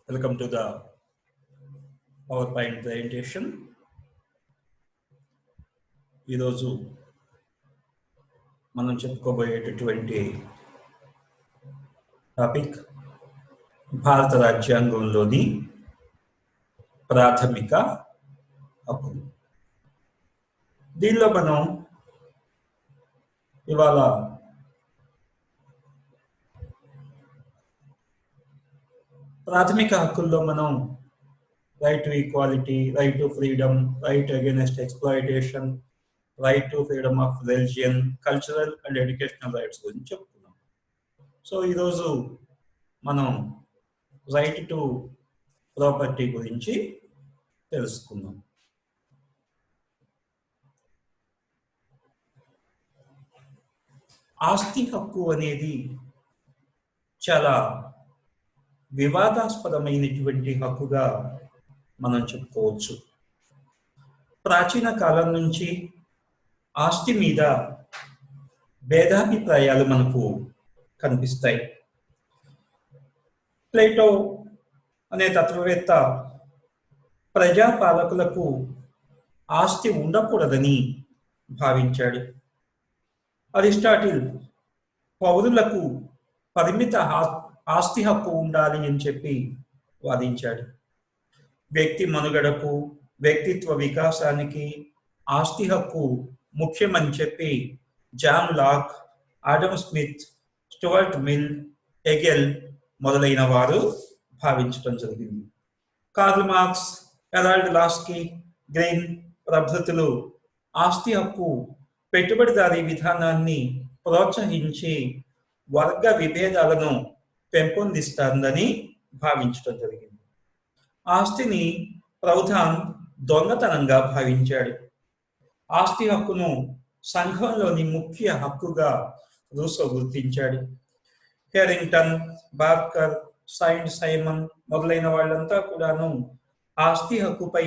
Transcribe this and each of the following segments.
Welcome to the PowerPoint presentation. ఈరోజు మనం చెప్పుకోబోయేటటువంటి topic భారత రాజ్యాంగంలోని ప్రాథమిక హక్కులు. దీనిలో మనం ఇవాళ ప్రాథమిక హక్కుల్లో మనం right to equality, right to freedom, right against exploitation, right to freedom of religion, cultural and educational rights గురించి చెప్పుకున్నాం. సో ఈరోజు మనం రైట్ టు ప్రాపర్టీ గురించి తెలుసుకుందాం. ఆస్తి హక్కు అనేది చాలా వివాదాస్పదమైనటువంటి హక్కుగా మనం చెప్పుకోవచ్చు. ప్రాచీన కాలం నుంచి ఆస్తి మీద భేదాభిప్రాయాలు మనకు కనిపిస్తాయి. ప్లేటో అనే తత్వవేత్త ప్రజాపాలకులకు ఆస్తి ఉండకూడదని భావించాడు. అరిస్టాటిల్ పౌరులకు పరిమిత ఆస్తి హక్కు ఉండాలి అని చెప్పి వాదించాడు. వ్యక్తి మనుగడకు, వ్యక్తిత్వ వికాసానికి ఆస్తి హక్కు ముఖ్యమని చెప్పి John Locke, Adam Smith, Stuart Mill, Hegel మొదలైన వారు భావించడం జరిగింది. Karl Marx, Harold Laski, Green ప్రభృతులు ఆస్తి హక్కు పెట్టుబడిదారీ విధానాన్ని ప్రోత్సహించి వర్గ విభేదాలను పెంపొందిస్తుందని భావించడం జరిగింది. ఆస్తిని ప్రౌధాన్ దొంగతనంగా భావించాడు. ఆస్తి హక్కును సంఘంలోని ముఖ్య హక్కుగా రూసో గుర్తించాడు. హెరింగ్టన్, బార్కర్, సైంట్ సైమన్ మొదలైన వాళ్ళంతా కూడాను ఆస్తి హక్కుపై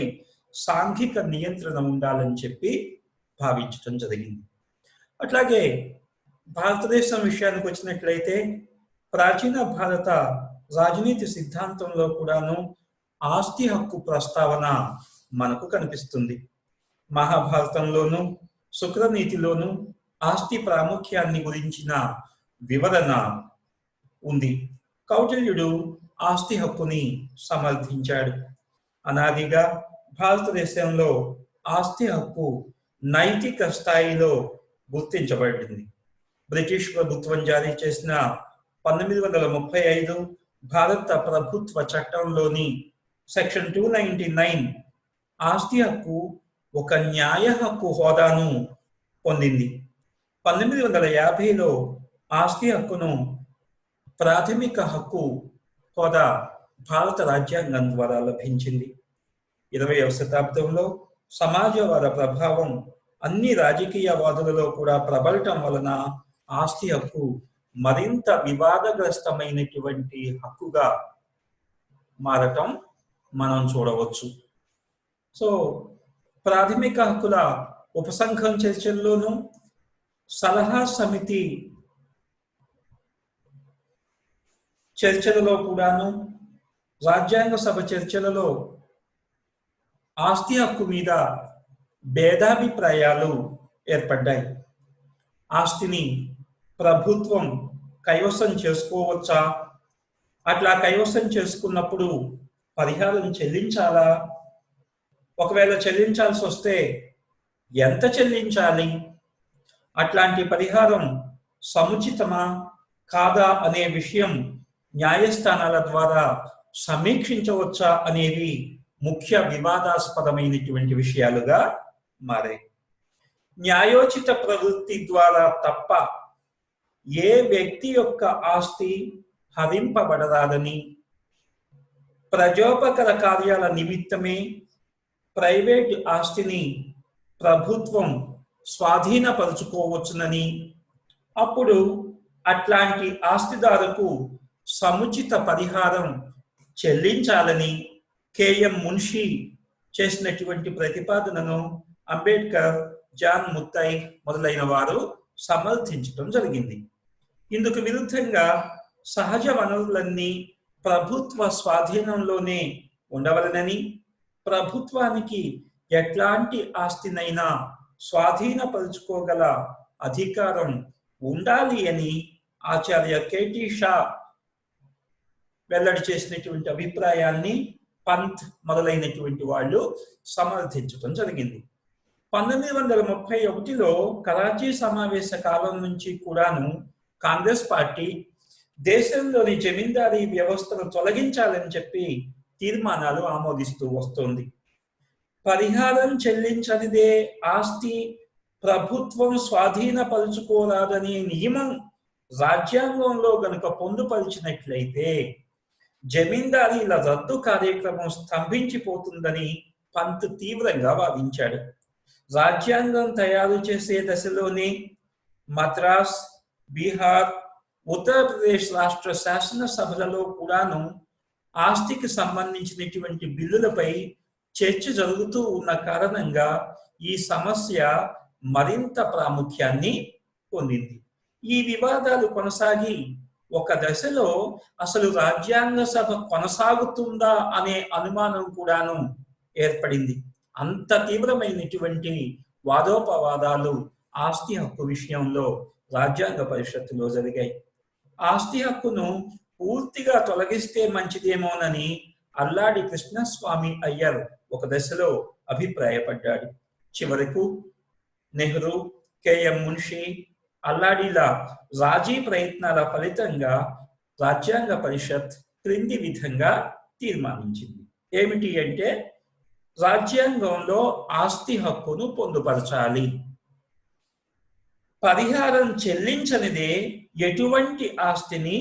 సాంఘిక నియంత్రణ ఉండాలని చెప్పి భావించడం జరిగింది. అట్లాగే భారతదేశం విషయానికి వచ్చినట్లయితే ప్రాచీన భారత రాజనీతి సిద్ధాంతంలో కూడాను ఆస్తి హక్కు ప్రస్తావన మనకు కనిపిస్తుంది. మహాభారతంలోను, శుక్రనీతిలోను ఆస్తి ప్రాముఖ్యాన్ని గురించిన వివరణ ఉంది. కౌటిల్యుడు ఆస్తి హక్కుని సమర్థించాడు. అనాదిగా భారతదేశంలో ఆస్తి హక్కు నైతిక స్థాయిలో గుర్తించబడింది. బ్రిటిష్ ప్రభుత్వం జారీ చేసిన 1935 భారత ప్రభుత్వ చట్టంలోని సెక్షన్ 299 ఆస్తి హక్కు ఒక న్యాయ హక్కు హోదాను పొందింది. 1950లో ఆస్తి హక్కును ప్రాథమిక హక్కు హోదా భారత రాజ్యాంగం ద్వారా లభించింది. 20వ శతాబ్దంలో సమాజవాద ప్రభావం అన్ని రాజకీయవాదులలో కూడా ప్రబలటం వలన ఆస్తి హక్కు మరింత వివాదగ్రస్తమైనటువంటి హక్కుగా మారటం మనం చూడవచ్చు. సో ప్రాథమిక హక్కుల ఉపసంఘం చర్చల్లోనూ, సలహా సమితి చర్చలలో కూడాను, రాజ్యాంగ సభ చర్చలలో ఆస్తి హక్కు మీద భేదాభిప్రాయాలు ఏర్పడ్డాయి. ఆస్తిని ప్రభుత్వం కైవసం చేసుకోవచ్చా? అట్లా కైవసం చేసుకున్నప్పుడు పరిహారం చెల్లించాలా? ఒకవేళ చెల్లించాల్సి వస్తే ఎంత చెల్లించాలి? అట్లాంటి పరిహారం సముచితమా కాదా అనే విషయం న్యాయస్థానాల ద్వారా సమీక్షించవచ్చా అనేవి ముఖ్య వివాదాస్పదమైనటువంటి విషయాలుగా మారాయి. న్యాయోచిత ప్రవృత్తి ద్వారా తప్ప ఏ వ్యక్తి యొక్క ఆస్తి హరింపబడరాదని, ప్రజోపకర కార్యాల నిమిత్తమే ప్రైవేట్ ఆస్తిని ప్రభుత్వం స్వాధీనపరుచుకోవచ్చునని, అప్పుడు అట్లాంటి ఆస్తిదారుకు సముచిత పరిహారం చెల్లించాలని కేఎం మున్షి చేసినటువంటి ప్రతిపాదనను అంబేద్కర్, జాన్ ముత్తై మొదలైన వారు సమర్థించడం జరిగింది. ఇందుకు విరుద్ధంగా సహజ వనరులన్నీ ప్రభుత్వ స్వాధీనంలోనే ఉండవలనని, ప్రభుత్వానికి ఎట్లాంటి ఆస్తినైనా స్వాధీనపరుచుకోగల అధికారం ఉండాలి అని ఆచార్య కేటీ షా వెల్లడి చేసినటువంటి అభిప్రాయాన్ని పంత్ మొదలైనటువంటి వాళ్ళు సమర్థించడం జరిగింది. 1931లో కరాచీ సమావేశ కాలం నుంచి కూడాను కాంగ్రెస్ పార్టీ దేశంలోని జమీందారీ వ్యవస్థను తొలగించాలని చెప్పి తీర్మానాలు ఆమోదిస్తూ వస్తోంది. పరిహారం చెల్లించనిదే ఆస్తి ప్రభుత్వం స్వాధీనపరుచుకోరాదనే నియమం రాజ్యాంగంలో గనుక పొందుపరిచినట్లయితే జమీందారీల రద్దు కార్యక్రమం స్తంభించిపోతుందని పంత్ తీవ్రంగా వాదించాడు. రాజ్యాంగం తయారు చేసే దశలోనే మద్రాస్, బీహార్, ఉత్తరప్రదేశ్ రాష్ట్ర శాసనసభలలో కూడాను ఆస్తికి సంబంధించినటువంటి బిల్లులపై చర్చ జరుగుతూ ఉన్న కారణంగా ఈ సమస్య మరింత ప్రాముఖ్యాన్ని పొందింది. ఈ వివాదాలు కొనసాగి ఒక దశలో అసలు రాజ్యాంగ సభ కొనసాగుతుందా అనే అనుమానం కూడాను ఏర్పడింది. అంత తీవ్రమైనటువంటి వాదోపవాదాలు ఆస్తి హక్కు విషయంలో రాజ్యాంగ పరిషత్తులో జరిగాయి. ఆస్తి హక్కును పూర్తిగా తొలగిస్తే మంచిదేమోనని అల్లాడి కృష్ణస్వామి అయ్యర్ ఒక దశలో అభిప్రాయపడ్డాడు. చివరకు నెహ్రూ, కెఎం మున్షి, అల్లాడిల రాజీ ప్రయత్నాల ఫలితంగా రాజ్యాంగ పరిషత్ క్రింది విధంగా తీర్మానించింది. ఏమిటి అంటే, రాజ్యాంగంలో ఆస్తి హక్కును పొందుపరచాలి. పరిహారం చెల్లించనిదే ఎటువంటి ఆస్తిని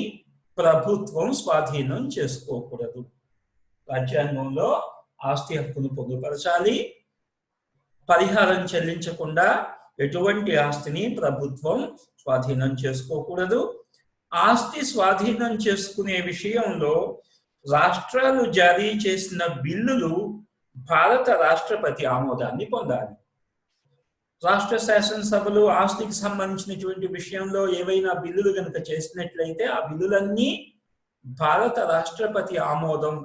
ప్రభుత్వం స్వాధీనం చేసుకోకూడదు. రాజ్యాంగంలో ఆస్తి హక్కును పొందుపరచాలి. పరిహారం చెల్లించకుండా ఎటువంటి ఆస్తిని ప్రభుత్వం స్వాధీనం చేసుకోకూడదు. ఆస్తి స్వాధీనం చేసుకునే విషయంలో రాష్ట్రాలు జారీ చేసిన బిల్లులు భారత రాష్ట్రపతి ఆమోదాన్ని పొందాలి. రాష్ట్ర శాసనసభలు ఆస్తికి సంబంధించినటువంటి విషయంలో ఏవైనా బిల్లులు కనుక చేసినట్లయితే ఆ బిల్లులన్నీ భారత రాష్ట్రపతి ఆమోదం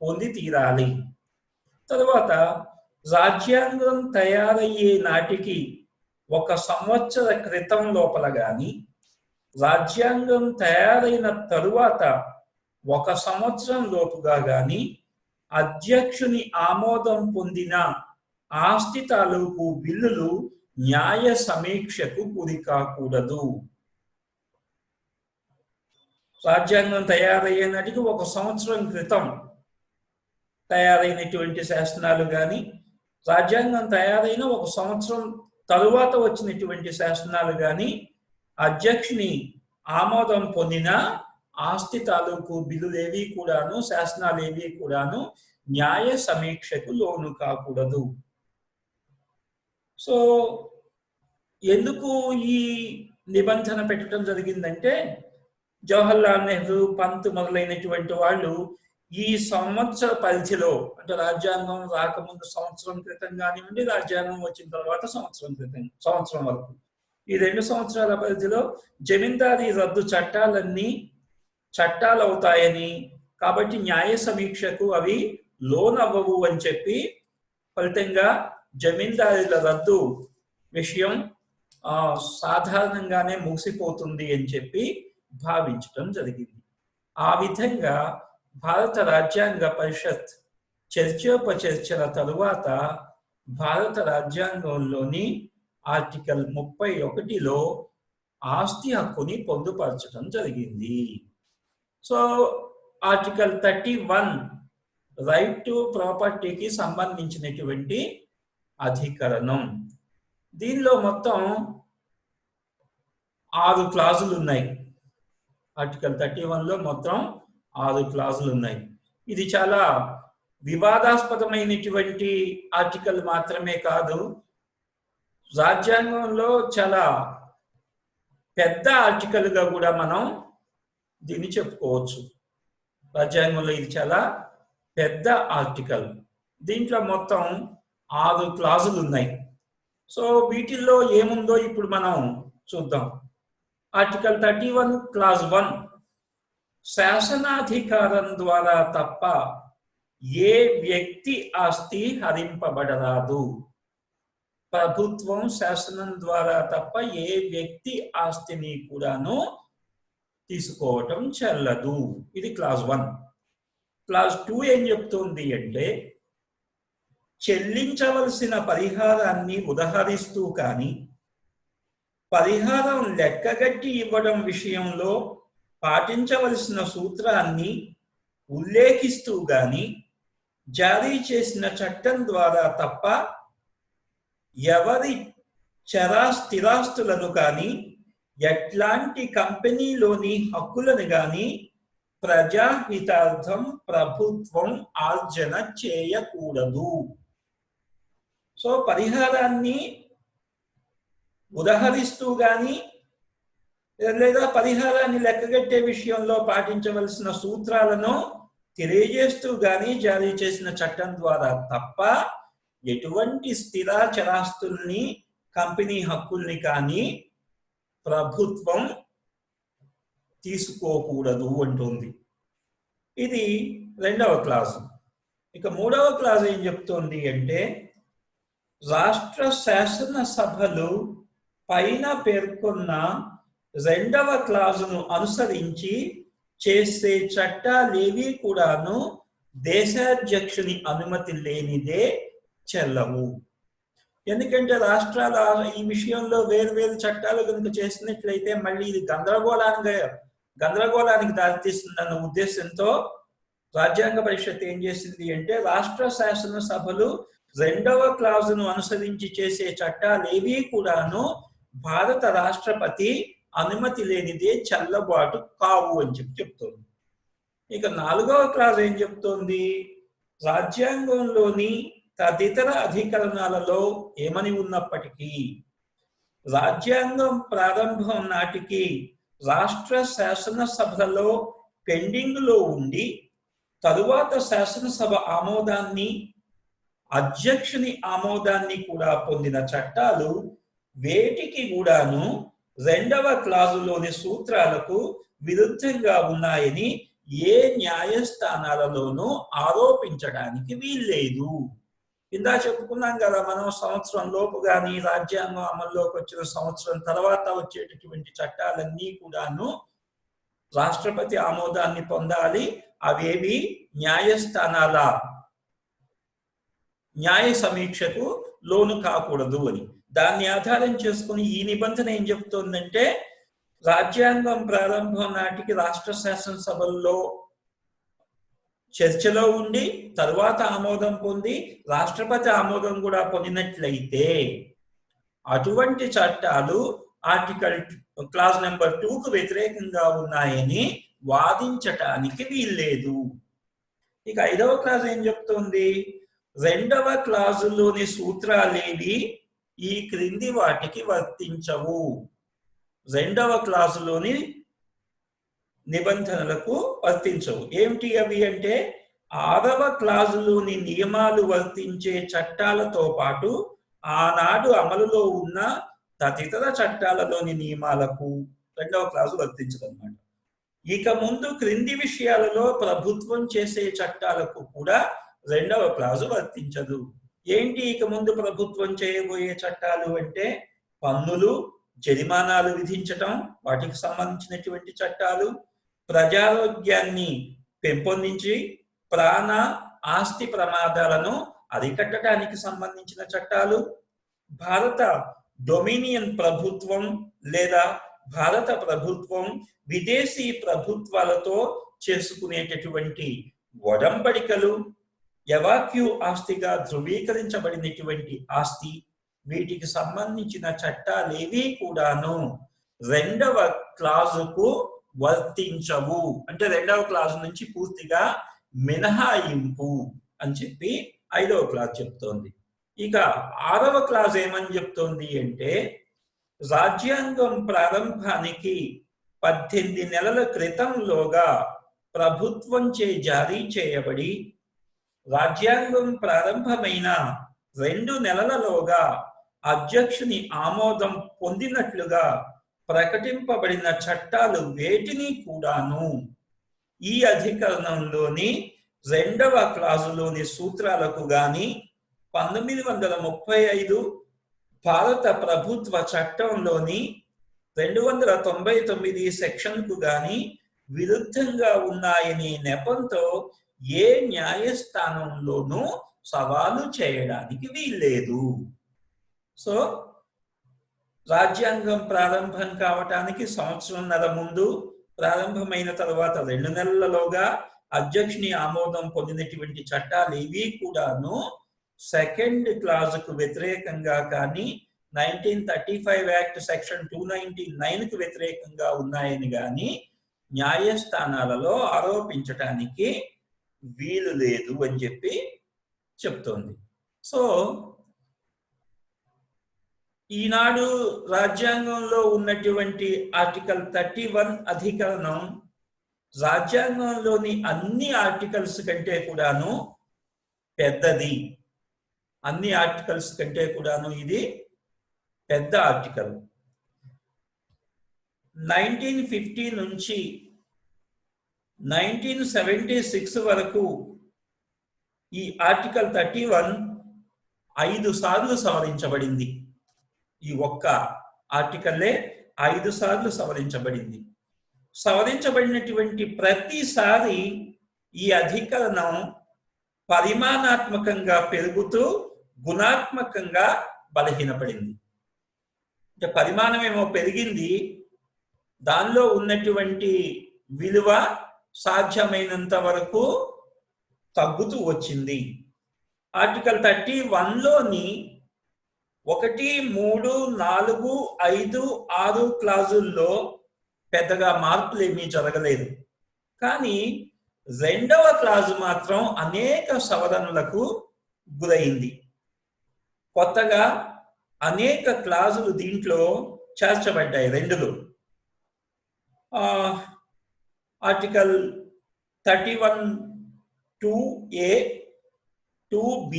పొంది తీరాలి. తరువాత రాజ్యాంగం తయారయ్యే నాటికి 1 సంవత్సర క్రితం లోపల కానీ, రాజ్యాంగం తయారైన తరువాత 1 సంవత్సరం లోపుగా కానీ అధ్యక్షుని ఆమోదం పొందిన ఆస్తి తాలూకు బిల్లులు న్యాయ సమీక్షకు గురి కాకూడదు. రాజ్యాంగం తయారయ్యే నాటికి 1 సంవత్సరం క్రితం తయారైనటువంటి శాసనాలు కానీ, రాజ్యాంగం తయారైన 1 సంవత్సరం తరువాత వచ్చినటువంటి శాసనాలు కానీ అధ్యక్షుని ఆమోదం పొందిన ఆస్తి తాలూకు బిల్లులేవి కూడాను, శాసనాలు ఏవి కూడాను న్యాయ సమీక్షకు లోను కాకూడదు. సో ఎందుకు ఈ నిబంధన పెట్టడం జరిగిందంటే, జవహర్లాల్ నెహ్రూ, పంత్ మొదలైనటువంటి వాళ్ళు ఈ సంవత్సర పరిధిలో, అంటే రాజ్యాంగం రాకముందు సంవత్సరం క్రితం కానివ్వండి, రాజ్యాంగం వచ్చిన తర్వాత సంవత్సరం వరకు ఈ 2 సంవత్సరాల పరిధిలో జమీందారీ రద్దు చట్టాలన్నీ చట్టాలు అవుతాయని, కాబట్టి న్యాయ సమీక్షకు అవి లోనవ్వవు అని చెప్పి ఫలితంగా జమీందారీల రద్దు విషయం సాధారణంగానే ముగిసిపోతుంది అని చెప్పి భావించడం జరిగింది. ఆ విధంగా భారత రాజ్యాంగ పరిషత్ చర్చోపచర్చల తరువాత భారత రాజ్యాంగంలోని ఆర్టికల్ 31లో ఆస్తి హక్కుని పొందుపరచడం జరిగింది. సో ఆర్టికల్ 31 రైట్ టు ప్రాపర్టీకి సంబంధించినటువంటి అధికరణం. దీనిలో మొత్తం 6 క్లాజులు ఉన్నాయి. ఆర్టికల్ 31లో మొత్తం 6 క్లాజులు ఉన్నాయి. ఇది చాలా వివాదాస్పదమైనటువంటి ఆర్టికల్ మాత్రమే కాదు, రాజ్యాంగంలో చాలా పెద్ద ఆర్టికల్గా కూడా మనం దీన్ని చెప్పుకోవచ్చు. రాజ్యాంగంలో ఇది చాలా పెద్ద ఆర్టికల్. దీంట్లో మొత్తం 6 క్లాజులు ఉన్నాయి. సో వీటిల్లో ఏముందో ఇప్పుడు మనం చూద్దాం. ఆర్టికల్ 31 క్లాజ్ 1 శాసనాధికారం ద్వారా తప్ప ఏ వ్యక్తి ఆస్తి హరింపబడరాదు. ప్రభుత్వం శాసనం ద్వారా తప్ప ఏ వ్యక్తి ఆస్తిని కూడాను తీసుకోవటం చెల్లదు. ఇది క్లాస్ 1. క్లాస్ 2 ఏం చెప్తోంది అంటే, చెల్లించవలసిన పరిహారాన్ని ఉదహరిస్తూ కానీ, పరిహారం లెక్కగట్టి ఇవ్వడం విషయంలో పాటించవలసిన సూత్రాన్ని ఉల్లేఖిస్తూ గాని జారీ చేసిన చట్టం ద్వారా తప్ప ఎవరి స్థిరాస్తులను కానీ ఎట్లాంటి కంపెనీలోని హక్కులను కానీ ప్రజాహితార్థం ప్రభుత్వం ఆర్జన చేయకూడదు. సో పరిహారాన్ని ఉదహరిస్తూ గాని లేదా పరిహారాన్ని లెక్కగట్టే విషయంలో పాటించవలసిన సూత్రాలను తెలియజేస్తూ గాని జారీ చేసిన చట్టం ద్వారా తప్ప ఎటువంటి స్థిర చరాస్తుల్ని కంపెనీ హక్కుల్ని కానీ ప్రభుత్వం తీసుకోకూడదు అంటుంది. ఇది 2వ క్లాసు. ఇక 3వ క్లాసు ఏం చెప్తోంది అంటే, రాష్ట్ర శాసనసభలు పైన పేర్కొన్న 2వ క్లాసును అనుసరించి చేసే చట్టాలేవి కూడాను దేశాధ్యక్షుని అనుమతి లేనిదే చెల్లవు. ఎందుకంటే రాష్ట్రాల ఈ విషయంలో వేరు చట్టాలు కనుక చేసినట్లయితే మళ్ళీ ఇది గందరగోళానికి దారితీస్తుందన్న ఉద్దేశంతో రాజ్యాంగ పరిషత్ ఏం చేసింది అంటే, రాష్ట్ర శాసనసభలు 2వ క్లాసును అనుసరించి చేసే చట్టాలేవి కూడాను భారత రాష్ట్రపతి అనుమతి లేనిదే చెల్లబాటు కావు అని చెప్తోంది. ఇక 4వ క్లాస్ ఏం చెప్తోంది, రాజ్యాంగంలోని తదితర అధికరణాలలో ఏమని ఉన్నప్పటికీ రాజ్యాంగం ప్రారంభం నాటికి రాష్ట్ర శాసనసభలలో పెండింగ్ లో ఉండి తరువాత శాసనసభ ఆమోదాన్ని అధ్యక్షుని ఆమోదాన్ని కూడా పొందిన చట్టాలు వేటికి కూడాను 2వ క్లాజులోని సూత్రాలకు విరుద్ధంగా ఉన్నాయని ఏ న్యాయస్థానాలలోనూ ఆరోపించడానికి వీల్లేదు. ఇందా చెప్పుకున్నాం కదా మనం, సంవత్సరం లోపు కానీ రాజ్యాంగం అమల్లోకి వచ్చిన సంవత్సరం తర్వాత వచ్చేటటువంటి చట్టాలన్నీ కూడాను రాష్ట్రపతి ఆమోదాన్ని పొందాలి. అవేవి న్యాయస్థానాల న్యాయ సమీక్షకు లోను కాకూడదు అని. దాన్ని ఆధారం చేసుకుని ఈ నిబంధన ఏం చెప్తోందంటే, రాజ్యాంగం ప్రారంభం నాటికి రాష్ట్ర శాసనసభల్లో చర్చలో ఉండి తరువాత ఆమోదం పొంది రాష్ట్రపతి ఆమోదం కూడా పొందినట్లయితే అటువంటి చట్టాలు క్లాస్ నెంబర్ 2కు వ్యతిరేకంగా ఉన్నాయని వాదించటానికి వీల్లేదు. ఇక 5వ క్లాస్ ఏం చెప్తోంది, 2వ క్లాసులోని సూత్రాలేవి ఈ క్రింది వాటికి వర్తించవు. 2వ క్లాసులోని నిబంధనలకు వర్తించవు. ఏమిటి అవి అంటే, 6వ క్లాసులోని నియమాలు వర్తించే చట్టాలతో పాటు ఆనాడు అమలులో ఉన్న తదితర చట్టాలలోని నియమాలకు 2వ క్లాసు వర్తించదన్నమాట. ఇక ముందు క్రింది విషయాలలో ప్రభుత్వం చేసే చట్టాలకు కూడా 2వ క్లాసు వర్తించదు. ఏంటి ఇక ముందు ప్రభుత్వం చేయబోయే చట్టాలు అంటే, పన్నులు, జరిమానాలు విధించటం, వాటికి సంబంధించినటువంటి చట్టాలు, ప్రజారోగ్యాన్ని పెంపొందించి ప్రాణ ఆస్తి ప్రమాదాలను అరికట్టడానికి సంబంధించిన చట్టాలు, భారత డొమినియన్ ప్రభుత్వం లేదా భారత ప్రభుత్వం విదేశీ ప్రభుత్వాలతో చేసుకునేటటువంటి ఒడంబడికలు, ఎవాక్యూ ఆస్తిగా ధృవీకరించబడినటువంటి ఆస్తి, వీటికి సంబంధించిన చట్టాలేవి కూడాను 2వ క్లాజుకు వర్తించవు. అంటే 2వ క్లాజు నుంచి పూర్తిగా మినహాయింపు అని చెప్పి 5వ క్లాస్ చెప్తోంది. ఇక 6వ క్లాస్ ఏమని చెప్తోంది అంటే, రాజ్యాంగం ప్రారంభానికి 18 నెలల క్రితంలోగా ప్రభుత్వంచే జారీ చేయబడి రాజ్యాంగం ప్రారంభమైన 2 నెలలలోగా అధ్యక్షుని ఆమోదం పొందినట్లుగా ప్రకటింపబడిన చట్టాలు వేటిని కూడాను ఈ అధికరణంలోని 2వ క్లాజులోని సూత్రాలకు గాని 1935 భారత ప్రభుత్వ చట్టంలోని 299 సెక్షన్కు గాని విరుద్ధంగా ఉన్నాయనే నెపంతో ఏ న్యాయస్థానంలోనూ సవాలు చేయడానికి వీల్లేదు. సో రాజ్యాంగం ప్రారంభం కావటానికి సంవత్సరంన్నర ముందు, ప్రారంభమైన తర్వాత 2 నెలలలోగా అధ్యక్షుని ఆమోదం పొందినటువంటి చట్టాలు ఇవి కూడాను 2nd క్లాజుకు వ్యతిరేకంగా కానీ 1935 యాక్ట్ సెక్షన్ 299కు వ్యతిరేకంగా ఉన్నాయని గాని న్యాయస్థానాలలో ఆరోపించటానికి వీలు లేదు అని చెప్పి చెప్తోంది. సో ఈనాడు రాజ్యాంగంలో ఉన్నటువంటి ఆర్టికల్ 31 అధికరణం రాజ్యాంగంలోని అన్ని ఆర్టికల్స్ కంటే కూడాను పెద్దది. అన్ని ఆర్టికల్స్ కంటే కూడాను ఇది పెద్ద ఆర్టికల్. 1950 నుంచి 1976 వరకు ఈ ఆర్టికల్ 31 5 సార్లు సవరించబడింది. ఈ ఒక్క ఆర్టికల్లే 5 సార్లు సవరించబడింది. సవరించబడినటువంటి ప్రతిసారి ఈ అధికరణం పరిమాణాత్మకంగా పెరుగుతూ గుణాత్మకంగా బలహీనపడింది. అంటే పరిమాణమేమో పెరిగింది, దానిలో ఉన్నటువంటి విలువ సాధ్యమైనంత వరకు తగ్గుతూ వచ్చింది. ఆర్టికల్ 31లోని 1, 3, 4, 5, 6 క్లాజుల్లో పెద్దగా మార్పులు ఏమీ జరగలేదు. కానీ 2వ క్లాజు మాత్రం అనేక సవరణలకు గురైంది. కొత్తగా అనేక క్లాజులు దీంట్లో చేర్చబడ్డాయి 2లో. Article 31(2)(a), 2(b),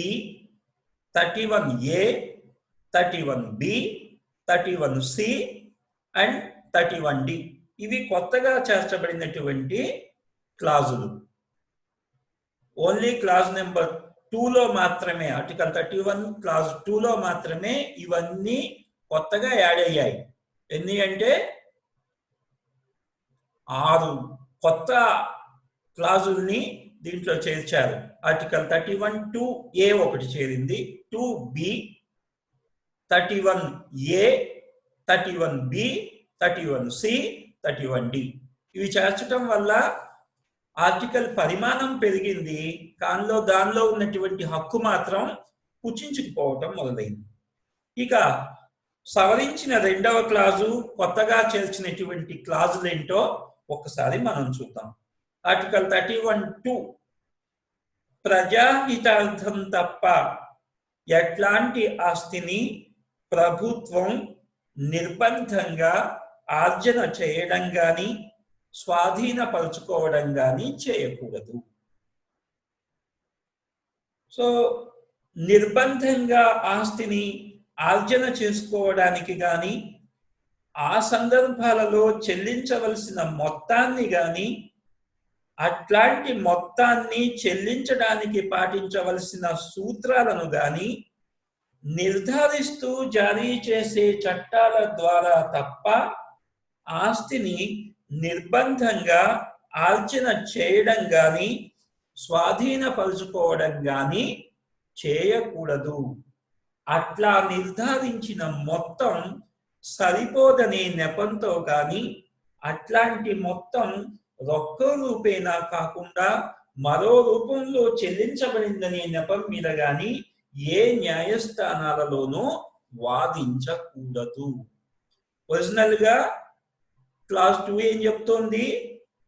31(a), 31(b), 31(c) and 31(d). ఇవి కొత్తగా చేర్చబడినటువంటి క్లాజులు. ఓన్లీ క్లాజ్ నెంబర్ 2లో మాత్రమే, ఆర్టికల్ 31 క్లాజ్ 2లో మాత్రమే ఇవన్నీ కొత్తగా యాడ్ అయ్యాయి. ఎన్ని అంటే 6 కొత్త క్లాజుల్ని దీంట్లో చేర్చారు. ఆర్టికల్ 31(2)(a) ఒకటి చేరింది, 2(b), 31(a), 31(b), 31(c), 31(d). ఇవి చేర్చడం వల్ల ఆర్టికల్ పరిమాణం పెరిగింది, కానీ దానిలో ఉన్నటువంటి హక్కు మాత్రం కుచించుకుపోవటం మొదలైంది. ఇక సవరించిన 2వ క్లాజు, కొత్తగా చేర్చినటువంటి క్లాజులేంటో ఒక్కసారి మనం చూద్దాం. ఆర్టికల్ 31(2) ప్రజాహితార్థం తప్ప ఎట్లాంటి ఆస్తిని ప్రభుత్వం నిర్బంధంగా ఆర్జన చేయడం గాని స్వాధీనపరుచుకోవడం గాని చేయకూడదు. సో నిర్బంధంగా ఆస్తిని ఆర్జన చేసుకోవడానికి గాని, ఆ సందర్భాలలో చెల్లించవలసిన మొత్తాన్ని గాని, అట్లాంటి మొత్తాన్ని చెల్లించడానికి పాటించవలసిన సూత్రాలను గాని నిర్ధారిస్తూ జారీ చేసే చట్టాల ద్వారా తప్ప ఆస్తిని నిర్బంధంగా ఆర్జన చేయడం గాని స్వాధీనపరుచుకోవడం గాని చేయకూడదు. అట్లా నిర్ధారించిన మొత్తం సరిపోదనే నెపంతో గాని, అట్లాంటి మొత్తం రొక్క రూపేణా కాకుండా మరో రూపంలో చెల్లించబడిందనే నెపం మీద గాని ఏ న్యాయస్థానాలలోనూ వాదించకూడదు. ఒరిజినల్ గా క్లాస్ 2 ఏం చెప్తోంది?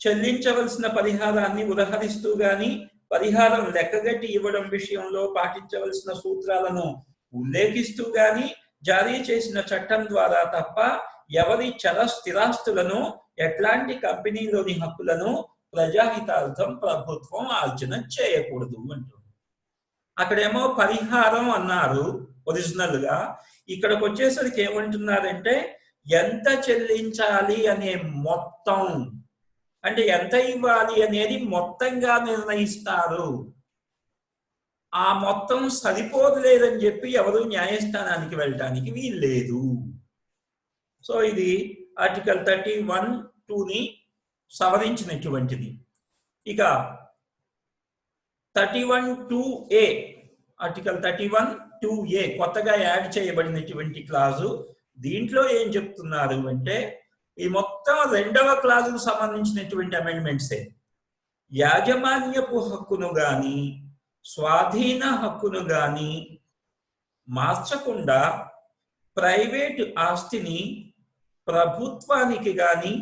చెల్లించవలసిన పరిహారాన్ని ఉదహరిస్తూ గాని, పరిహారం లెక్కగట్టి ఇవ్వడం విషయంలో పాటించవలసిన సూత్రాలను ఉల్లేఖిస్తూ గాని జారీ చేసిన చట్టం ద్వారా తప్ప ఎవరి చర స్థిరాస్తులను, ఎట్లాంటి కంపెనీలోని హక్కులను ప్రజాహితార్థం ప్రభుత్వం ఆర్జన చేయకూడదు అంటుంది. అక్కడేమో పరిహారం అన్నారు ఒరిజినల్ గా, ఇక్కడికి వచ్చేసరికి ఏమంటున్నారంటే ఎంత చెల్లించాలి అనే మొత్తం అంటే ఎంత ఇవ్వాలి అనేది మొత్తంగా నిర్ణయిస్తారు. ఆ మొత్తం సరిపోదులేదని చెప్పి ఎవరు న్యాయస్థానానికి వెళ్ళటానికి వీల్లేదు. సో ఇది ఆర్టికల్ 31(2)ని సవరించినటువంటిది. ఇక 31(2)A, ఆర్టికల్ 31(2)A కొత్తగా యాడ్ చేయబడినటువంటి క్లాజు. దీంట్లో ఏం చెప్తున్నారు అంటే, ఈ మొత్తం 2వ క్లాజుకు సంబంధించినటువంటి అమెండ్మెంట్సే. యాజమాన్యపు హక్కును గాని స్వాధీన హక్కును గాని మార్చకుండా ప్రైవేటు ఆస్తిని ప్రభుత్వానికి గాని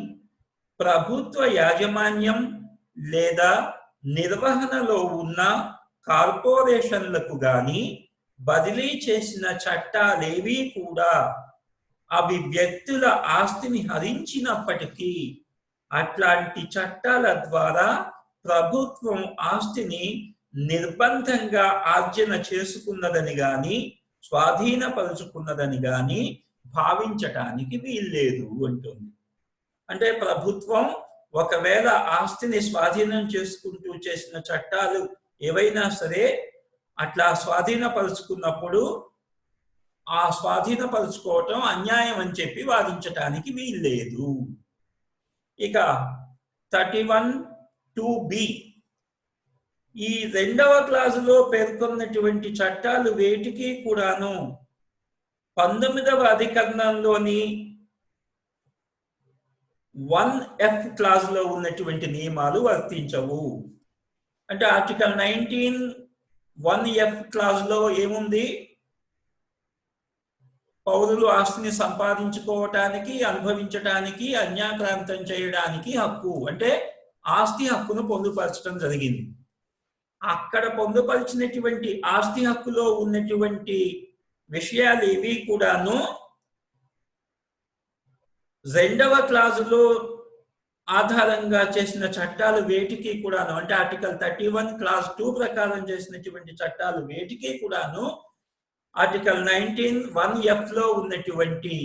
ప్రభుత్వ యాజమాన్యం లేదా నిర్వహణలో ఉన్న కార్పొరేషన్లకు గాని బదిలీ చేసిన చట్టాలేవీ కూడా అవి వ్యక్తుల ఆస్తిని హరించినప్పటికీ అట్లాంటి చట్టాల ద్వారా ప్రభుత్వం ఆస్తిని నిర్బంధంగా ఆర్జన చేసుకున్నదని గాని స్వాధీనపరుచుకున్నదని గాని భావించటానికి వీల్లేదు అంటుంది. అంటే ప్రభుత్వం ఒకవేళ ఆస్తిని స్వాధీనం చేసుకుంటూ చేసిన చట్టాలు ఏవైనా సరే అట్లా స్వాధీనపరుచుకున్నప్పుడు ఆ స్వాధీనపరుచుకోవటం అన్యాయం అని చెప్పి వాదించటానికి వీల్లేదు. ఇక 31(2)B, ఈ 2వ క్లాజులో పేర్కొన్నటువంటి చట్టాలు వేటికి కూడాను 19వ అధికరణంలోని 1F క్లాజులో ఉన్నటువంటి నియమాలు వర్తించవు. అంటే ఆర్టికల్ 19(1)F క్లాజులో ఏముంది? పౌరులు ఆస్తిని సంపాదించుకోవటానికి, అనుభవించటానికి, అన్యాక్రాంతం చేయడానికి హక్కు, అంటే ఆస్తి హక్కును పొందుపరచడం జరిగింది. అక్కడ పొందుపరిచినటువంటి ఆస్తి హక్కులో ఉన్నటువంటి విషయాలు ఏవి కూడాను 2వ క్లాజులో ఆధారంగా చేసిన చట్టాలు వేటికి కూడాను, అంటే ఆర్టికల్ 31 క్లాజ్ 2 ప్రకారం చేసినటువంటి చట్టాలు వేటికి కూడాను ఆర్టికల్ 19(1)F లో ఉన్నటువంటి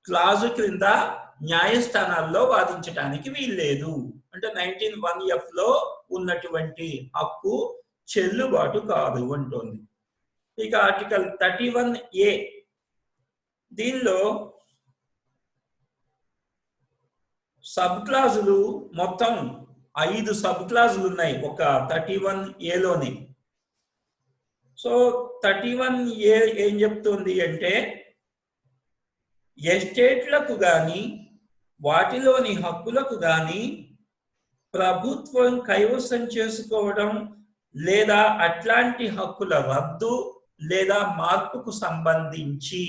క్లాజు క్రింద న్యాయస్థానాల్లో వాదించడానికి వీల్లేదు. అంటే 19(1)F లో ఉన్నటువంటి హక్కు చెల్లుబాటు కాదు అంటోంది. ఇక ఆర్టికల్ 31A, దీనిలో సబ్ క్లాజులు మొత్తం 5 సబ్ క్లాజులు ఉన్నాయి ఒక 31A లోనే. సో 31A ఏం చెప్తుంది అంటే, ఎస్టేట్లకు గాని వాటిలోని హక్కులకు గాని ప్రభుత్వం కైవసం చేసుకోవడం లేదా అట్లాంటి హక్కుల రద్దు లేదా మార్పుకు సంబంధించి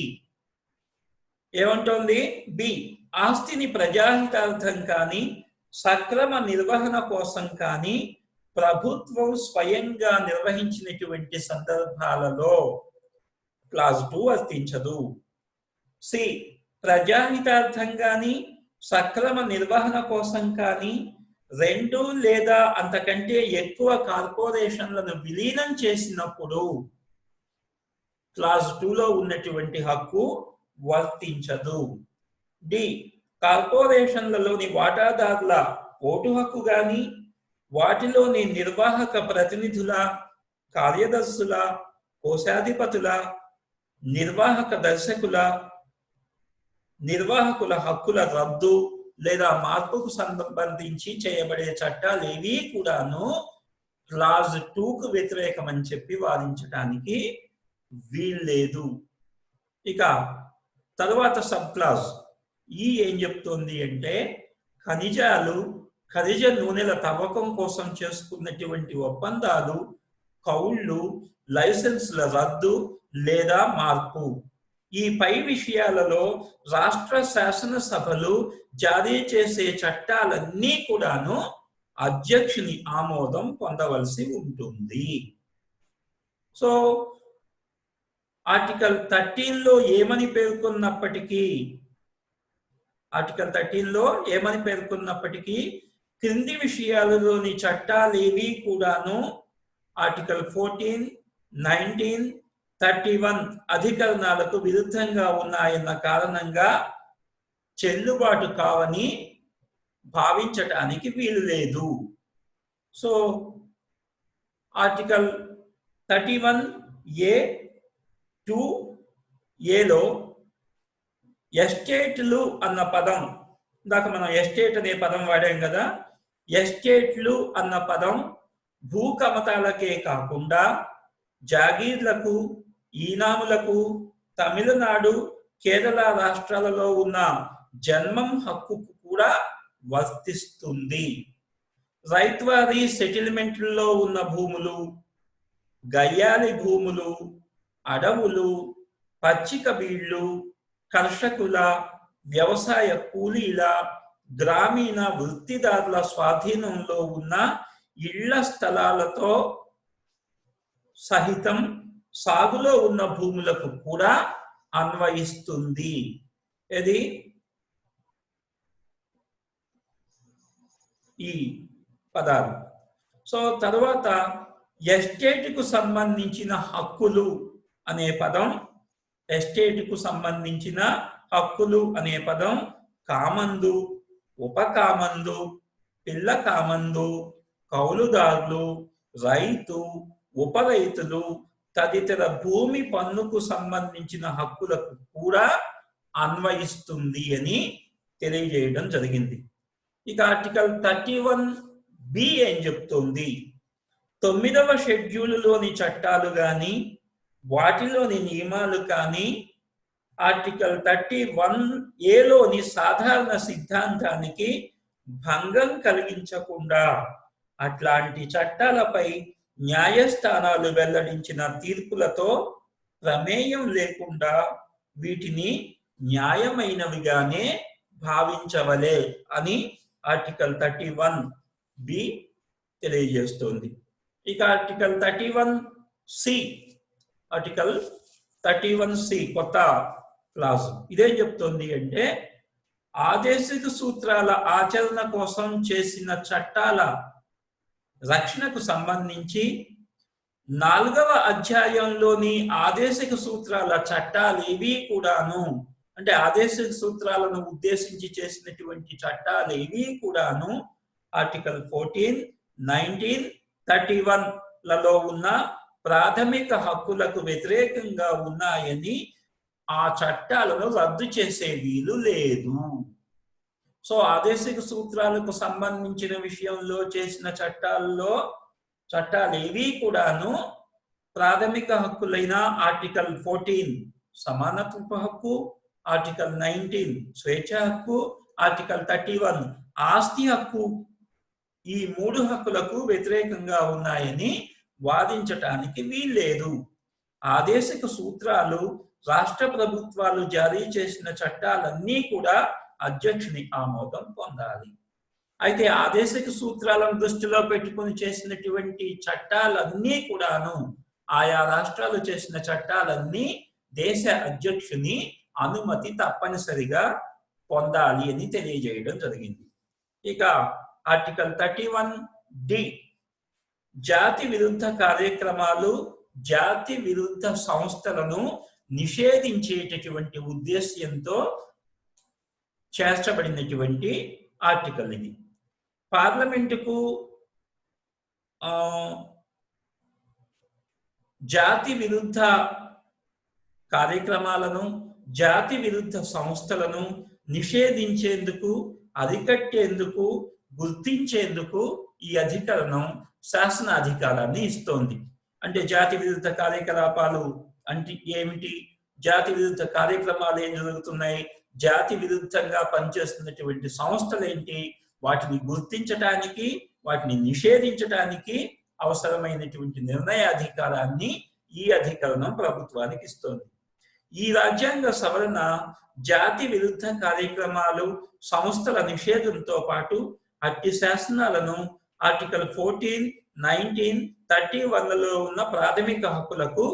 ఏమంటోంది? బి, ఆస్తిని ప్రజాహితార్థం కానీ సక్రమ నిర్వహణ కోసం కానీ ప్రభుత్వం స్వయంగా నిర్వహించినటువంటి సందర్భాలలో క్లాజ్ 2 వర్తించదు. సి, ప్రజాహితార్థం కానీ సక్రమ నిర్వహణ కోసం కానీ 2 లేదా అంతకంటే ఎక్కువ కార్పొరేషన్లను విలీనం చేసినప్పుడు క్లాజ్ 2లో ఉన్నటువంటి హక్కు వర్తించదు. డి, కార్పొరేషన్లలోని వాటాదారుల ఓటు హక్కు గాని వాటిలోని నిర్వాహక ప్రతినిధుల, కార్యదర్శుల, కోశాధిపతుల, నిర్వాహక నిర్వాహకుల హక్కుల రద్దు లేదా మార్పుకు సంబంధించి చేయబడే చట్టాలు ఏవి కూడాను క్లాజ్ 2కు వ్యతిరేకమని చెప్పి వాదించడానికి వీల్లేదు. ఇక తరువాత సబ్ క్లాజ్ ఈ ఏం చెప్తోంది అంటే, ఖనిజ నూనెల తవ్వకం కోసం చేసుకున్నటువంటి ఒప్పందాలు, కౌళ్ళు, లైసెన్సుల రద్దు లేదా మార్పు, ఈ పై విషయాలలో రాష్ట్ర శాసనసభలు జారీ చేసే చట్టాలన్నీ కూడాను అధ్యక్షుని ఆమోదం పొందవలసి ఉంటుంది. సో ఆర్టికల్ 13లో ఏమని పేర్కొన్నప్పటికీ క్రింది విషయాలలోని చట్టాలేవి కూడాను ఆర్టికల్ 14, 19, 31 అధికరణాలకు విరుద్ధంగా ఉన్నాయన్న కారణంగా చెల్లుబాటు కావని భావించటానికి వీలు లేదు. సో ఆర్టికల్ 31A(2)లో ఎస్టేట్లు అన్న పదం, ఇందాక మనం ఎస్టేట్ అనే పదం వాడాం కదా, ఎస్టేట్లు అన్న పదం భూ కమతాలకే కాకుండా జాగీర్లకు, ఈనాములకు, తమిళనాడు, కేరళ రాష్ట్రాలలో ఉన్న జన్మం హక్కుకు కూడా వర్తిస్తుంది. రైతువారీ సెటిల్మెంట్లలో ఉన్న భూములు, గయ్యాలి భూములు, అడవులు, పచ్చిక బీళ్లు, కర్షకుల, వ్యవసాయ కూలీల, గ్రామీణ వృత్తిదారుల స్వాధీనంలో ఉన్న ఇళ్ల స్థలాలతో సహితం సాగులో ఉన్న భూములకు కూడా అన్వయిస్తుంది. ఇది ఈ పదాలు. సో తర్వాత ఎస్టేట్కు సంబంధించిన హక్కులు అనే పదం, ఎస్టేట్కు సంబంధించిన హక్కులు అనే పదం కామందు, ఉపకామందు, పిల్ల కామందు, కౌలుదారులు, రైతు, ఉపరైతులు తదితర భూమి పన్నుకు సంబంధించిన హక్కులకు కూడా అన్వయిస్తుంది అని తెలియజేయడం జరిగింది. ఇక ఆర్టికల్ 31B ఏం చెప్తుంది? 9వ షెడ్యూలులోని చట్టాలు కానీ వాటిలోని నియమాలు కానీ ఆర్టికల్ 31Aలోని సాధారణ సిద్ధాంతానికి భంగం కలిగించకుండా అట్లాంటి చట్టాలపై న్యాయస్థానాలు వెల్లడించిన తీర్పులతో ప్రమేయం లేకుండా వీటిని న్యాయమైనవిగానే భావించవలే అని ఆర్టికల్ 31B తెలియజేస్తుంది. ఇక ఆర్టికల్ 31C కొత్త క్లాస్ ఇదేం చెప్తుంది అంటే, ఆదేశిక సూత్రాల ఆచరణ కోసం చేసిన చట్టాల రక్షణకు సంబంధించి 4వ అధ్యాయంలోని ఆదేశిక సూత్రాల చట్టాలు ఏవి కూడాను, అంటే ఆదేశిక సూత్రాలను ఉద్దేశించి చేసినటువంటి చట్టాలు ఏవి కూడాను ఆర్టికల్ 14, 19, 31లలో ఉన్న ప్రాథమిక హక్కులకు వ్యతిరేకంగా ఉన్నాయని ఆ చట్టాలను రద్దు చేసే వీలు లేదు. సో ఆదేశిక సూత్రాలకు సంబంధించిన విషయంలో చేసిన చట్టాలు ఏవి కూడాను ప్రాథమిక హక్కులైన ఆర్టికల్ 14 సమానత్వ హక్కు, ఆర్టికల్ 19 స్వేచ్ఛ హక్కు, ఆర్టికల్ 31 ఆస్తి హక్కు, ఈ 3 హక్కులకు వ్యతిరేకంగా ఉన్నాయని వాదించటానికి వీల్లేదు. ఆదేశిక సూత్రాలు రాష్ట్ర ప్రభుత్వాలు జారీ చేసిన చట్టాలన్నీ కూడా అధ్యక్షుని ఆమోదం పొందాలి. అయితే ఆదేశిక సూత్రాలను దృష్టిలో పెట్టుకుని చేసినటువంటి చట్టాలన్నీ కూడాను, ఆయా రాష్ట్రాలు చేసిన చట్టాలన్నీ దేశ అధ్యక్షుని అనుమతి తప్పనిసరిగా పొందాలి అని తెలియజేయడం జరిగింది. ఇక ఆర్టికల్ 31D జాతి విరుద్ధ కార్యక్రమాలు, జాతి విరుద్ధ సంస్థలను నిషేధించేటటువంటి ఉద్దేశ్యంతో చేర్చబడినటువంటి ఆర్టికల్ ఇది. పార్లమెంటుకు జాతి విరుద్ధ కార్యక్రమాలను, జాతి విరుద్ధ సంస్థలను నిషేధించేందుకు, అరికట్టేందుకు, గుర్తించేందుకు ఈ అధికరణం శాసనాధికారాన్ని ఇస్తోంది. అంటే జాతి విరుద్ధ కార్యకలాపాలు అంటే ఏమిటి, జాతి విరుద్ధ కార్యక్రమాలు ఏం జరుగుతున్నాయి, జాతి విరుద్ధంగా పనిచేస్తున్నటువంటి సంస్థలు ఏంటి, వాటిని గుర్తించటానికి, వాటిని నిషేధించటానికి అవసరమైనటువంటి నిర్ణయాధికారాన్ని ఈ అధికరణం ప్రభుత్వానికి ఇస్తోంది. ఈ రాజ్యాంగ సవరణ జాతి విరుద్ధ కార్యక్రమాలు, సంస్థల నిషేధంతో పాటు అట్టి శాసనాలను ఆర్టికల్ 14, 19, 31లలో ఉన్న ప్రాథమిక హక్కులకు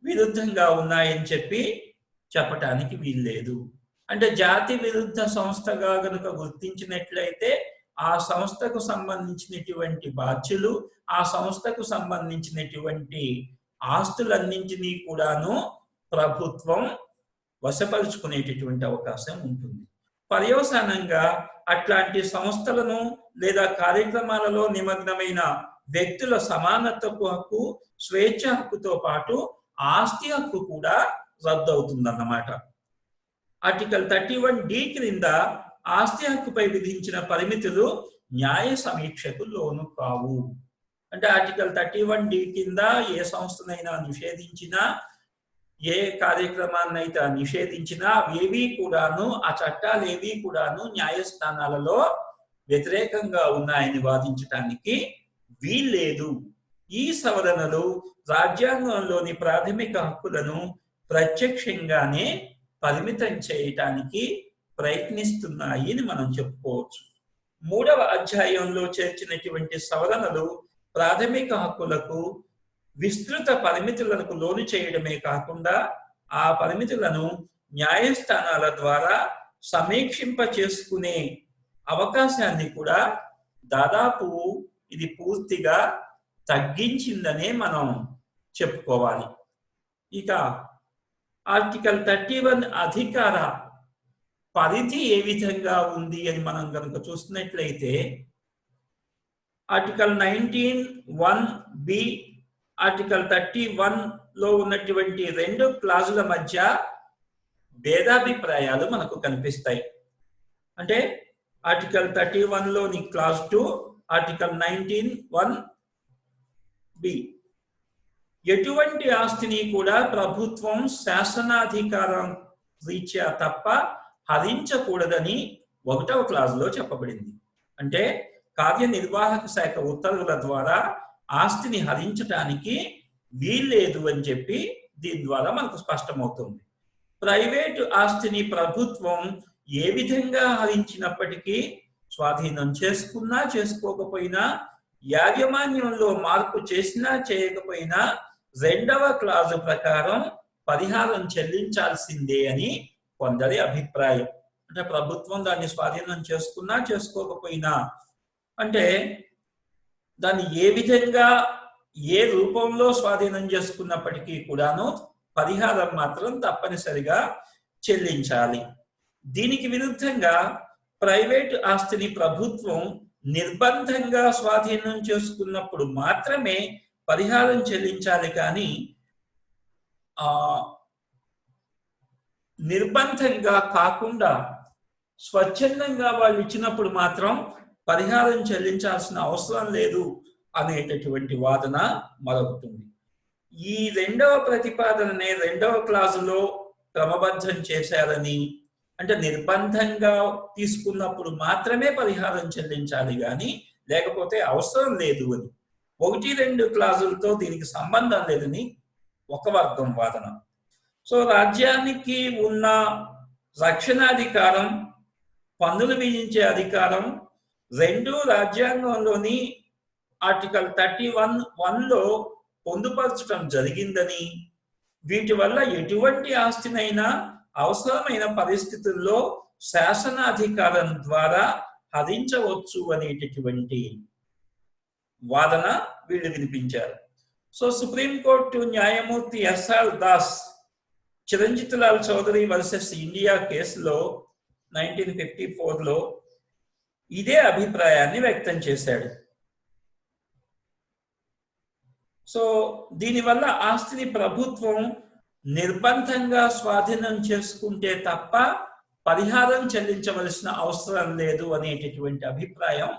విరుద్ధంగా ఉన్నాయని చెప్పటానికి వీల్లేదు. అంటే జాతి విరుద్ధ సంస్థగా కనుక గుర్తించినట్లయితే ఆ సంస్థకు సంబంధించినటువంటి బాధ్యులు, ఆ సంస్థకు సంబంధించినటువంటి ఆస్తులన్నింటినీ కూడాను ప్రభుత్వం వశపరుచుకునేటటువంటి అవకాశం ఉంటుంది. పర్యవసానంగా అట్లాంటి సంస్థలను లేదా కార్యక్రమాలలో నిమగ్నమైన వ్యక్తుల సమానత్వపు హక్కు, స్వేచ్ఛ హక్కుతో పాటు ఆస్తి హక్కు కూడా రద్దవుతుందన్నమాట. ఆర్టికల్ 31D క్రింద ఆస్తి హక్కుపై విధించిన పరిమితులు న్యాయ సమీక్షకు లోను కావు. అంటే ఆర్టికల్ 31D కింద ఏ సంస్థనైనా నిషేధించినా, ఏ కార్యక్రమాన్నైతే నిషేధించినా అవేవి కూడాను, ఆ చట్టాలు ఏవి కూడాను న్యాయస్థానాలలో వ్యతిరేకంగా ఉన్నాయని వాదించటానికి వీల్లేదు. ఈ సవరణలు రాజ్యాంగంలోని ప్రాథమిక హక్కులను ప్రత్యక్షంగానే పరిమితం చేయటానికి ప్రయత్నిస్తున్నాయి అని మనం చెప్పుకోవచ్చు. 3వ అధ్యాయంలో చేర్చినటువంటి సవరణలు ప్రాథమిక హక్కులకు విస్తృత పరిమితులకు లోను చేయడమే కాకుండా ఆ పరిమితులను న్యాయస్థానాల ద్వారా సమీక్షింప చేసుకునే అవకాశాన్ని కూడా దాదాపు ఇది పూర్తిగా తగ్గించిందనే మనం చెప్పుకోవాలి. ఇక ఆర్టికల్ 31 అధికార పరిధి ఏ విధంగా ఉంది అని మనం కనుక చూస్తున్నట్లయితే ఆర్టికల్ 19(1)(b), ఆర్టికల్ 31లో ఉన్నటువంటి 2 క్లాజుల మధ్య భేదాభిప్రాయాలు మనకు కనిపిస్తాయి. అంటే ఆర్టికల్ 31లోని క్లాజ్ 2, ఆర్టికల్ 19(1)(b). ఎటువంటి ఆస్తిని కూడా ప్రభుత్వం శాసనాధికారం రీత్యా తప్ప హరించకూడదని 1వ క్లాజులో చెప్పబడింది. అంటే కార్యనిర్వాహక శాఖ ఉత్తర్వుల ద్వారా ఆస్తిని హరించటానికి వీల్లేదు అని చెప్పి దీని ద్వారా మనకు స్పష్టమవుతుంది. ప్రైవేటు ఆస్తిని ప్రభుత్వం ఏ విధంగా హరించినప్పటికీ, స్వాధీనం చేసుకున్నా చేసుకోకపోయినా, యాజమాన్యంలో మార్పు చేసినా చేయకపోయినా 2వ క్లాజు ప్రకారం పరిహారం చెల్లించాల్సిందే అని కొందరి అభిప్రాయం. అంటే ప్రభుత్వం దాన్ని స్వాధీనం చేసుకున్నా చేసుకోకపోయినా, అంటే దాన్ని ఏ విధంగా ఏ రూపంలో స్వాధీనం చేసుకున్నప్పటికీ కూడాను పరిహారం మాత్రం తప్పనిసరిగా చెల్లించాలి. దీనికి విరుద్ధంగా ప్రైవేటు ఆస్తిని ప్రభుత్వం నిర్బంధంగా స్వాధీనం చేసుకున్నప్పుడు మాత్రమే పరిహారం చెల్లించాలి, కానీ నిర్బంధంగా కాకుండా స్వచ్ఛందంగా వాళ్ళు ఇచ్చినప్పుడు మాత్రం పరిహారం చెల్లించాల్సిన అవసరం లేదు అనేటటువంటి వాదన మొదలుతుంది. ఈ 2వ ప్రతిపాదననే 2వ క్లాజులో క్రమబద్ధం చేశారని, అంటే నిర్బంధంగా తీసుకున్నప్పుడు మాత్రమే పరిహారం చెల్లించాలి కానీ లేకపోతే అవసరం లేదు అని. 1, 2 క్లాజులతో దీనికి సంబంధం లేదని ఒక వర్గం వాదన. సో రాజ్యానికి ఉన్న రక్షణాధికారం, పన్నులు విధించే అధికారం 2 రాజ్యాంగంలోని ఆర్టికల్ 31(1)లో పొందుపరచడం జరిగిందని, వీటి వల్ల ఎటువంటి ఆస్తినైనా అవసరమైన పరిస్థితుల్లో శాసనాధికారం ద్వారా హరించవచ్చు అనేటటువంటి వాదన వీళ్ళు వినిపించారు. సో సుప్రీంకోర్టు న్యాయమూర్తి S R Das Chiranjit Lal Chaudhari versus India కేసులో 1954లో ఇదే అభిప్రాయాన్ని వ్యక్తం చేశాడు. సో దీనివల్ల ఆస్తిని ప్రభుత్వం నిర్బంధంగా స్వాధీనం చేసుకుంటే తప్ప పరిహారం చెల్లించవలసిన అవసరం లేదు అనేటటువంటి అభిప్రాయం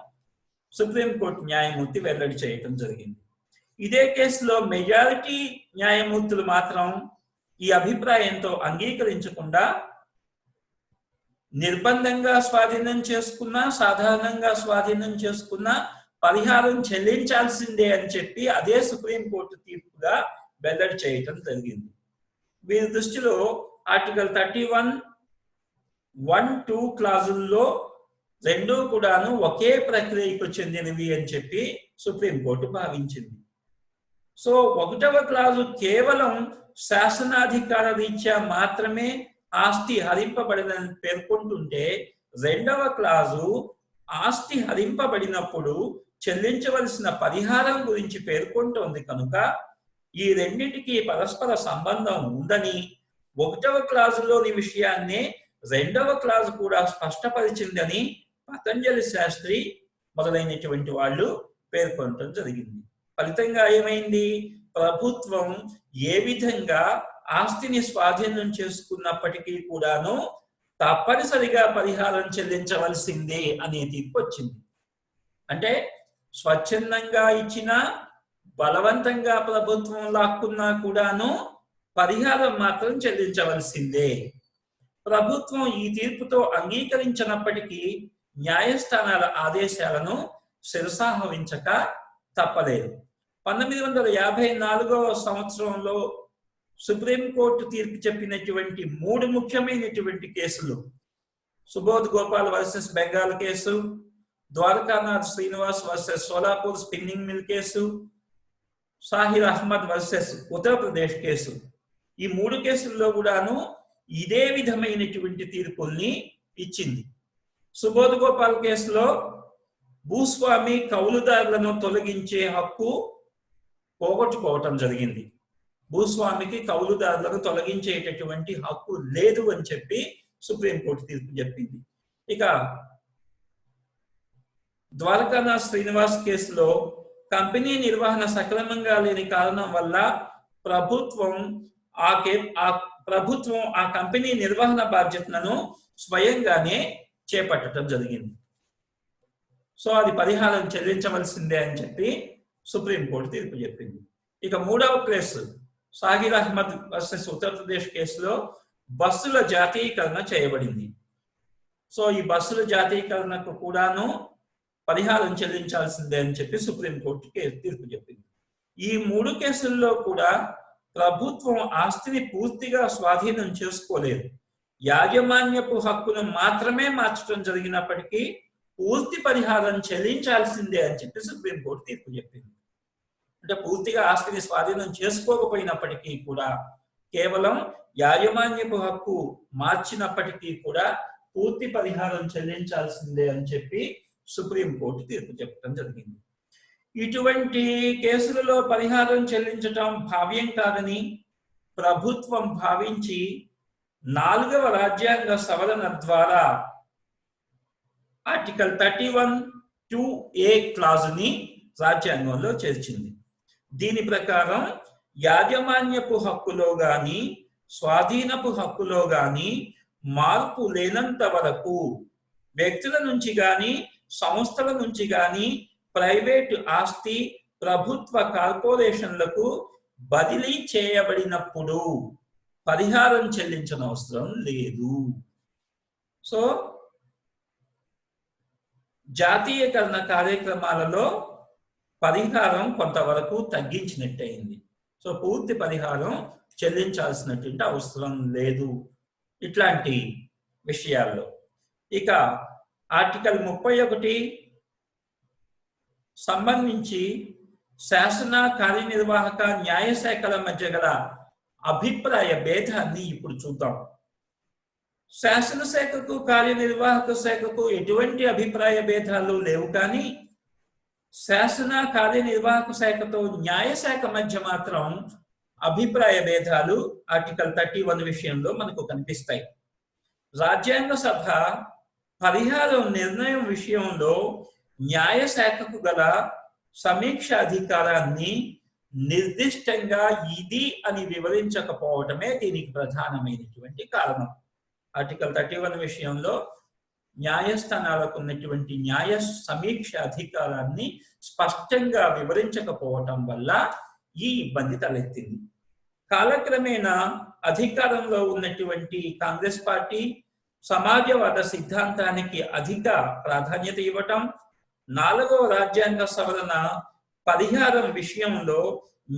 సుప్రీంకోర్టు న్యాయమూర్తి వెల్లడి చేయటం జరిగింది. ఇదే కేసులో మెజారిటీ న్యాయమూర్తులు మాత్రం ఈ అభిప్రాయంతో అంగీకరించకుండా నిర్బంధంగా స్వాధీనం చేసుకున్నా, సాధారణంగా స్వాధీనం చేసుకున్నా పరిహారం చెల్లించాల్సిందే అని చెప్పి అదే సుప్రీంకోర్టు తీర్పుగా వెల్లడి చేయటం జరిగింది. వీరి దృష్టిలో ఆర్టికల్ 31(1)(2) క్లాజుల్లో 2 కూడాను ఒకే ప్రక్రియకు చెందినవి అని చెప్పి సుప్రీంకోర్టు భావించింది. సో 1వ క్లాజు కేవలం శాసనాధికార రీత్యా మాత్రమే ఆస్తి హరింపబడినని పేర్కొంటుంటే 2వ క్లాజు ఆస్తి హరింపబడినప్పుడు చెల్లించవలసిన పరిహారం గురించి పేర్కొంటోంది కనుక ఈ రెండింటికి పరస్పర సంబంధం ఉందని, 1వ క్లాజులోని విషయాన్నే 2వ క్లాజు కూడా స్పష్టపరిచిందని పతంజలి శాస్త్రి మొదలైనటువంటి వాళ్ళు పేర్కొనడం జరిగింది. ఫలితంగా ఏమైంది? ప్రభుత్వం ఏ విధంగా ఆస్తిని స్వాధీనం చేసుకున్నప్పటికీ కూడాను తప్పనిసరిగా పరిహారం చెల్లించవలసిందే అనే తీర్పు వచ్చింది. అంటే స్వచ్ఛందంగా ఇచ్చిన, బలవంతంగా ప్రభుత్వం లాక్కున్నా కూడాను పరిహారం మాత్రం చెల్లించవలసిందే. ప్రభుత్వం ఈ తీర్పుతో అంగీకరించినప్పటికీ న్యాయస్థానాల ఆదేశాలను శిరసావహించక తప్పలేదు. 1954వ సంవత్సరంలో సుప్రీంకోర్టు తీర్పు చెప్పినటువంటి 3 ముఖ్యమైనటువంటి కేసులు Subodh Gopal versus Bengal case, Dwarkanath Srinivas versus Solapur spinning mill case, Sahir Ahmed versus Uttar Pradesh case. ఈ 3 కేసుల్లో కూడాను ఇదే విధమైనటువంటి తీర్పుల్ని ఇచ్చింది. సుబోధ్ గోపాల్ కేసులో భూస్వామి కౌలుదారులను తొలగించే హక్కు పోగొట్టుకోవటం జరిగింది. భూస్వామికి కౌలుదారులను తొలగించేటటువంటి హక్కు లేదు అని చెప్పి సుప్రీంకోర్టు తీర్పు చెప్పింది. ఇక ద్వారకానాథ్ శ్రీనివాస్ కేసులో కంపెనీ నిర్వహణ సక్రమంగా లేని కారణం వల్ల ప్రభుత్వం ఆ కంపెనీ నిర్వహణ బాధ్యతలను స్వయంగానే చేపట్టడం జరిగింది. సో అది పరిహారం చెల్లించవలసిందే అని చెప్పి సుప్రీంకోర్టు తీర్పు చెప్పింది. ఇక 3వ కేసు సాహిర్ అహ్మద్ వర్సెస్ ఉత్తరప్రదేశ్ కేసులో బస్సుల జాతీయకరణ చేయబడింది. సో ఈ బస్సుల జాతీయకరణకు కూడాను పరిహారం చెల్లించాల్సిందే అని చెప్పి సుప్రీంకోర్టు తీర్పు చెప్పింది. ఈ 3 కేసుల్లో కూడా ప్రభుత్వం ఆస్తిని పూర్తిగా స్వాధీనం చేసుకోలేదు. యాజమాన్యపు హక్కును మాత్రమే మార్చడం జరిగినప్పటికీ పూర్తి పరిహారం చెల్లించాల్సిందే అని చెప్పి సుప్రీంకోర్టు తీర్పు చెప్పింది. అంటే పూర్తిగా ఆస్తిని స్వాధీనం చేసుకోకపోయినప్పటికీ కూడా కేవలం యాజమాన్యపు హక్కు మార్చినప్పటికీ కూడా పూర్తి పరిహారం చెల్లించాల్సిందే అని చెప్పి సుప్రీంకోర్టు తీర్పు చెప్పడం జరిగింది. ఇటువంటి కేసులలో పరిహారం చెల్లించటం భావ్యం కాదని ప్రభుత్వం భావించి 4వ రాజ్యాంగ సవరణ ద్వారా ఆర్టికల్ 31(2)A క్లాజుని రాజ్యాంగంలో చేర్చింది. దీని ప్రకారం యాజమాన్యపు హక్కులో గాని స్వాధీనపు హక్కులో గాని మార్పు లేనంత వరకు వ్యక్తుల నుంచి గాని సంస్థల నుంచి గాని ప్రైవేటు ఆస్తి ప్రభుత్వ కార్పొరేషన్లకు బదిలీ చేయబడినప్పుడు పరిహారం చెల్లించనవసరం లేదు. సో జాతీయకరణ కార్యక్రమాలలో పరిహారం కొంతవరకు తగ్గించినట్టయింది. సో పూర్తి పరిహారం చెల్లించాల్సినటువంటి అవసరం లేదు ఇట్లాంటి విషయాల్లో. ఇక ఆర్టికల్ 31 సంబంధించి శాసన కార్యనిర్వాహక న్యాయశాఖల మధ్య గల అభిప్రాయ భేదాన్ని ఇప్పుడు చూద్దాం. శాసనశాఖకు కార్యనిర్వాహక శాఖకు ఎటువంటి అభిప్రాయ భేదాలు లేవు, కానీ శాసన కార్యనిర్వాహక శాఖతో న్యాయశాఖ మధ్య మాత్రం అభిప్రాయ భేదాలు ఆర్టికల్ 31 విషయంలో మనకు కనిపిస్తాయి. రాజ్యాంగ సభ పరిహారం నిర్ణయం విషయంలో న్యాయశాఖకు గల సమీక్ష అధికారాన్ని నిర్దిష్టంగా ఇది అని వివరించకపోవటమే దీనికి ప్రధానమైనటువంటి కారణం. ఆర్టికల్ 31 విషయంలో న్యాయస్థానాలకు ఉన్నటువంటి న్యాయ సమీక్ష అధికారాన్ని స్పష్టంగా వివరించకపోవటం వల్ల ఈ ఇబ్బంది తలెత్తింది. కాలక్రమేణా అధికారంలో ఉన్నటువంటి కాంగ్రెస్ పార్టీ సమాజవాద సిద్ధాంతానికి అధిక ప్రాధాన్యత ఇవ్వటం, 4వ రాజ్యాంగ సవరణ పరిహారం విషయంలో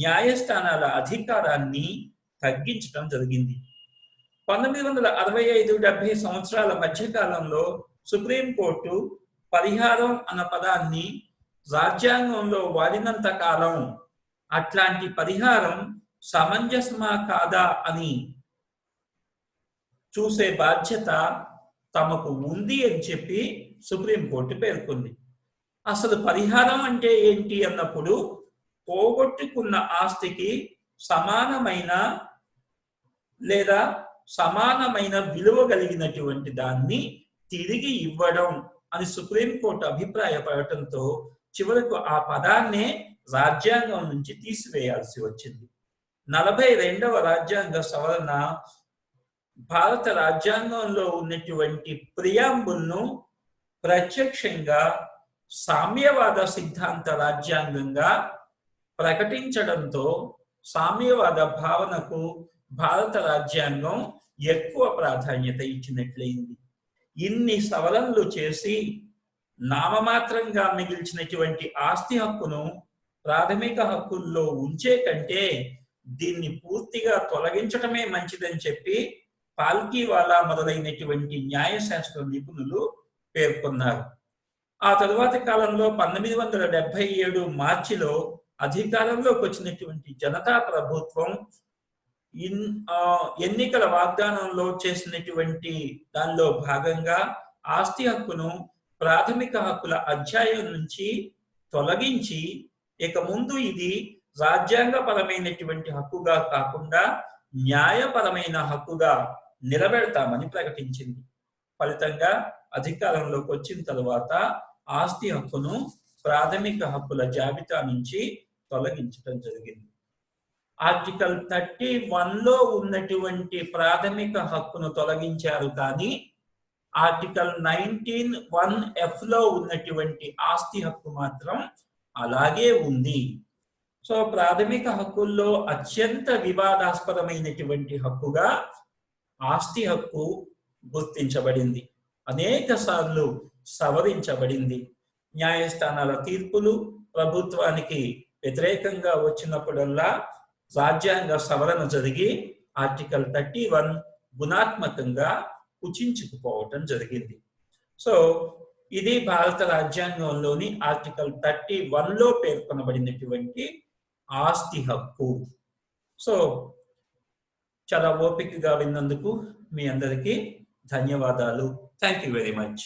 న్యాయస్థానాల అధికారాన్ని తగ్గించడం జరిగింది. 1965-70 సంవత్సరాల మధ్యకాలంలో సుప్రీంకోర్టు పరిహారం అన్న పదాన్ని రాజ్యాంగంలో వాడినంత కాలం అట్లాంటి పరిహారం సమంజసమా కాదా అని చూసే బాధ్యత తమకు ఉంది అని చెప్పి సుప్రీంకోర్టు పేర్కొంది. అసలు పరిహారం అంటే ఏంటి అన్నప్పుడు పోగొట్టుకున్న ఆస్తికి సమానమైన లేదా సమానమైన విలువ కలిగినటువంటి దాన్ని తిరిగి ఇవ్వడం అని సుప్రీంకోర్టు అభిప్రాయపడటంతో చివరకు ఆ పదాన్నే రాజ్యాంగం నుంచి తీసివేయాల్సి వచ్చింది. 42వ రాజ్యాంగ సవరణ భారత రాజ్యాంగంలో ఉన్నటువంటి ప్రియాంబుల్ను ప్రత్యక్షంగా సామ్యవాద సిద్ధాంత రాజ్యాంగంగా ప్రకటించడంతో సామ్యవాద భావనకు భారత రాజ్యాంగం ఎక్కువ ప్రాధాన్యత ఇచ్చినట్లయింది. ఇన్ని సవరణలు చేసి నామమాత్రంగా మిగిల్చినటువంటి ఆస్తి హక్కును ప్రాథమిక హక్కుల్లో ఉంచే కంటే దీన్ని పూర్తిగా తొలగించటమే మంచిదని చెప్పి పాల్కీవాలా మొదలైనటువంటి న్యాయశాస్త్ర నిపుణులు పేర్కొన్నారు. ఆ తరువాతి కాలంలో 1977 మార్చిలో అధికారంలోకి వచ్చినటువంటి జనతా ప్రభుత్వం ఎన్నికల వాగ్దానంలో చేసినటువంటి దానిలో భాగంగా ఆస్తి హక్కును ప్రాథమిక హక్కుల అధ్యాయం నుంచి తొలగించి ఇక ముందు ఇది రాజ్యాంగపరమైనటువంటి హక్కుగా కాకుండా న్యాయపరమైన హక్కుగా నిలబెడతామని ప్రకటించింది. ఫలితంగా అధికారంలోకి వచ్చిన తరువాత ఆస్తి హక్కును ప్రాథమిక హక్కుల జాబితా నుంచి తొలగించడం జరిగింది. ఆర్టికల్ 31లో ఉన్నటువంటి ప్రాథమిక హక్కును తొలగించారు, కానీ ఆర్టికల్ 19(1)(f)లో ఉన్నటువంటి ఆస్తి హక్కు మాత్రం అలాగే ఉంది. సో ప్రాథమిక హక్కుల్లో అత్యంత వివాదాస్పదమైనటువంటి హక్కుగా ఆస్తి హక్కు గుర్తించబడింది. అనేక సార్లు సవరించబడింది. న్యాయస్థానాల తీర్పులు ప్రభుత్వానికి వ్యతిరేకంగా వచ్చినప్పుడల్లా రాజ్యాంగ సవరణ జరిగి ఆర్టికల్ 31 గుణాత్మకంగా కుచించుకుపోవటం జరిగింది. సో ఇది భారత రాజ్యాంగంలోని ఆర్టికల్ 31లో పేర్కొనబడినటువంటి ఆస్తి హక్కు. సో చాలా ఓపికగా విన్నందుకు మీ అందరికీ ధన్యవాదాలు. Thank you very much.